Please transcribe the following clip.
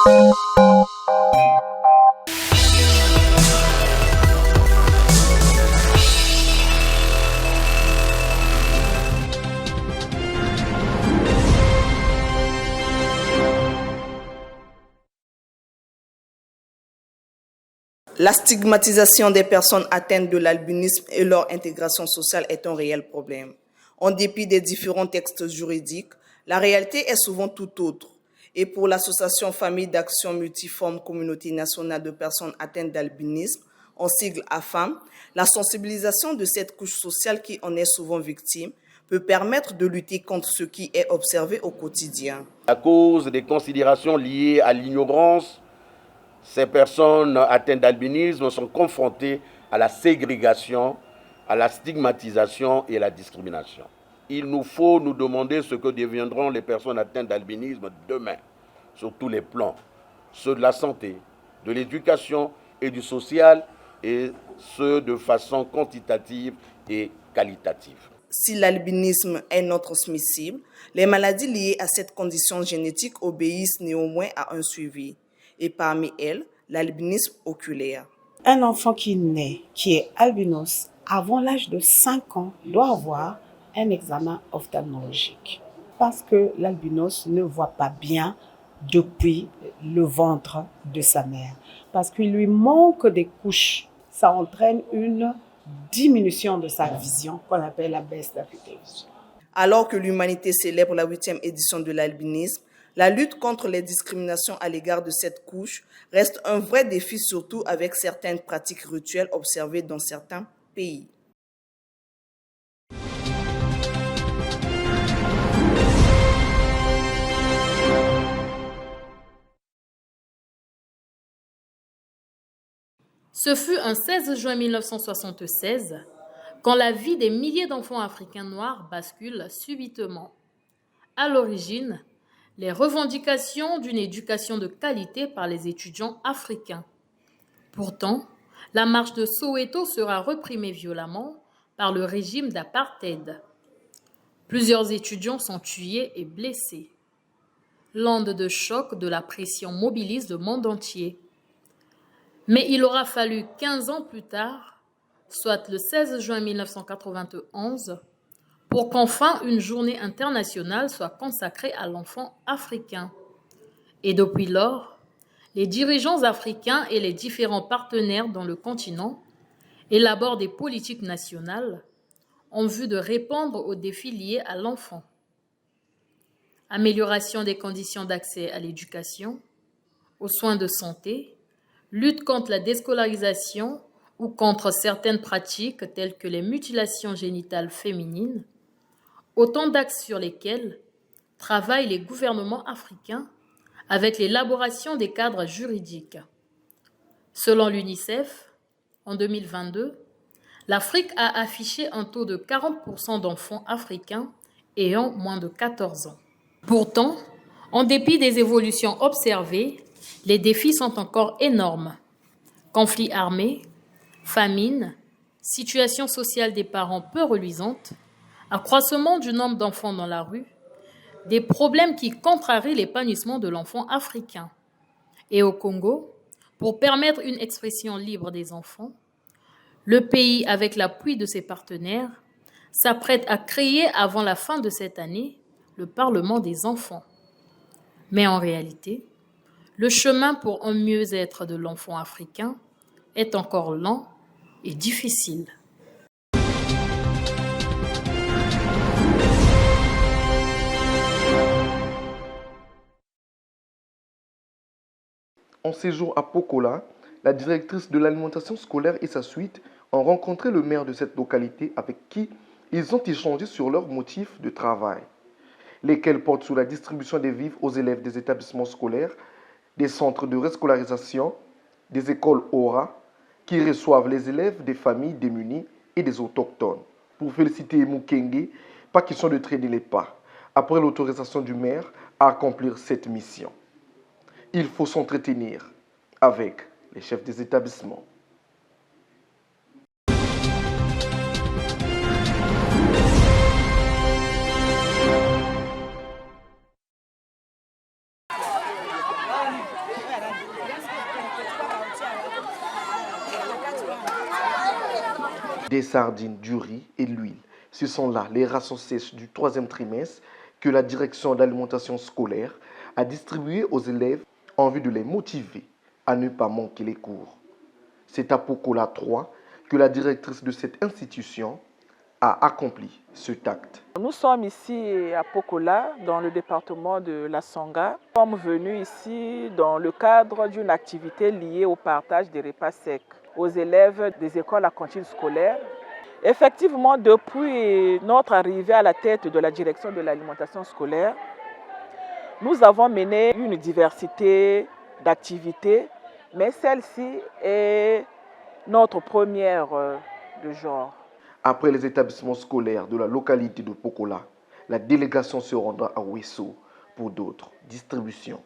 La stigmatisation des personnes atteintes de l'albinisme et leur intégration sociale est un réel problème. En dépit des différents textes juridiques, la réalité est souvent tout autre. Et pour l'association Famille d'Action Multiforme Communauté nationale de personnes atteintes d'albinisme, en sigle AFAM, la sensibilisation de cette couche sociale qui en est souvent victime peut permettre de lutter contre ce qui est observé au quotidien. À cause des considérations liées à l'ignorance, ces personnes atteintes d'albinisme sont confrontées à la ségrégation, à la stigmatisation et à la discrimination. Il nous faut nous demander ce que deviendront les personnes atteintes d'albinisme demain, sur tous les plans, ceux de la santé, de l'éducation et du social, et ceux de façon quantitative et qualitative. Si l'albinisme est non transmissible, les maladies liées à cette condition génétique obéissent néanmoins à un suivi. Et parmi elles, l'albinisme oculaire. Un enfant qui naît, qui est albinos, avant l'âge de 5 ans, doit avoir un examen ophtalmologique. Parce que l'albinos ne voit pas bien depuis le ventre de sa mère. Parce qu'il lui manque des couches. Ça entraîne une diminution de sa vision qu'on appelle la baisse d'acuité visuelle. Alors que l'humanité célèbre la 8e édition de l'albinisme, la lutte contre les discriminations à l'égard de cette couche reste un vrai défi, surtout avec certaines pratiques rituelles observées dans certains pays. Ce fut un 16 juin 1976 quand la vie des milliers d'enfants africains noirs bascule subitement. À l'origine, les revendications d'une éducation de qualité par les étudiants africains. Pourtant, la marche de Soweto sera réprimée violemment par le régime d'apartheid. Plusieurs étudiants sont tués et blessés. L'onde de choc de la pression mobilise le monde entier. Mais il aura fallu 15 ans plus tard, soit le 16 juin 1991, pour qu'enfin une journée internationale soit consacrée à l'enfant africain. Et depuis lors, les dirigeants africains et les différents partenaires dans le continent élaborent des politiques nationales en vue de répondre aux défis liés à l'enfant. Amélioration des conditions d'accès à l'éducation, aux soins de santé, lutte contre la déscolarisation ou contre certaines pratiques telles que les mutilations génitales féminines, autant d'axes sur lesquels travaillent les gouvernements africains avec l'élaboration des cadres juridiques. Selon l'UNICEF, en 2022, l'Afrique a affiché un taux de 40% d'enfants africains ayant moins de 14 ans. Pourtant, en dépit des évolutions observées, les défis sont encore énormes. Conflits armés, famine, situation sociale des parents peu reluisante, accroissement du nombre d'enfants dans la rue, des problèmes qui contrarient l'épanouissement de l'enfant africain. Et au Congo, pour permettre une expression libre des enfants, le pays, avec l'appui de ses partenaires, s'apprête à créer avant la fin de cette année le Parlement des enfants. Mais en réalité, le chemin pour un mieux-être de l'enfant africain est encore lent et difficile. En séjour à Pokola, la directrice de l'alimentation scolaire et sa suite ont rencontré le maire de cette localité avec qui ils ont échangé sur leurs motifs de travail, lesquels portent sur la distribution des vivres aux élèves des établissements scolaires, des centres de rescolarisation, des écoles Aura, qui reçoivent les élèves des familles démunies et des autochtones. Pour féliciter Mukenge, pas question de traîner les pas, après l'autorisation du maire à accomplir cette mission. Il faut s'entretenir avec les chefs des établissements. des sardines, du riz et de l'huile. Ce sont là les rations sèches du 3e trimestre que la direction d'alimentation scolaire a distribuées aux élèves en vue de les motiver à ne pas manquer les cours. C'est à Pokola 3 que la directrice de cette institution a accompli cet acte. Nous sommes ici à Pokola, dans le département de la Sangha. Nous sommes venus ici dans le cadre d'une activité liée au partage des repas secs aux élèves des écoles à cantine scolaire. Effectivement, depuis notre arrivée à la tête de la direction de l'alimentation scolaire, nous avons mené une diversité d'activités, mais celle-ci est notre première de genre. Après les établissements scolaires de la localité de Pokola, la délégation se rendra à Ouesso pour d'autres distributions.